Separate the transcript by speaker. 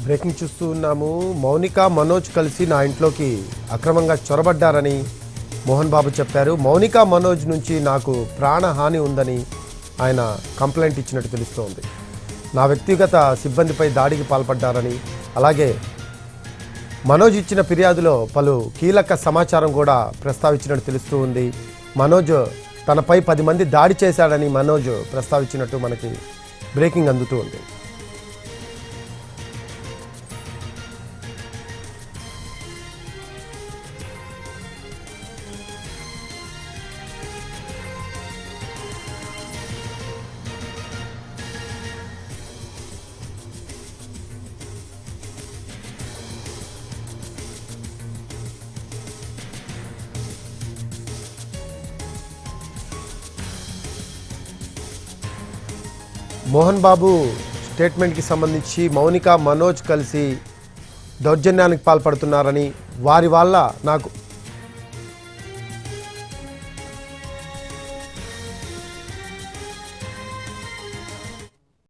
Speaker 1: Breaking చూస్తూ ఉన్నాము. మౌనిక మనోజ్ కలిసి నా ఇంట్లోకి అక్రమంగా చొరబడ్డారని మోహన్ బాబు చెప్పారు. మౌనిక మనోజ్ నుంచి నాకు ప్రాణహాని ఉందని ఆయన కంప్లైంట్ ఇచ్చినట్టు తెలుస్తోంది. నా వ్యక్తిగత సిబ్బందిపై దాడికి పాల్పడ్డారని, అలాగే మనోజ్ ఇచ్చిన ఫిర్యాదులో పలు కీలక సమాచారం కూడా ప్రస్తావించినట్టు తెలుస్తూ ఉంది. మనోజ్ తనపై 10 మంది దాడి చేశాడని మనోజ్ ప్రస్తావించినట్టు మనకి బ్రేకింగ్ అందుతూ ఉంది. మోహన్ బాబు స్టేట్మెంట్కి సంబంధించి మౌనిక మనోజ్ కలిసి దౌర్జన్యానికి పాల్పడుతున్నారని, వారి వల్ల నాకు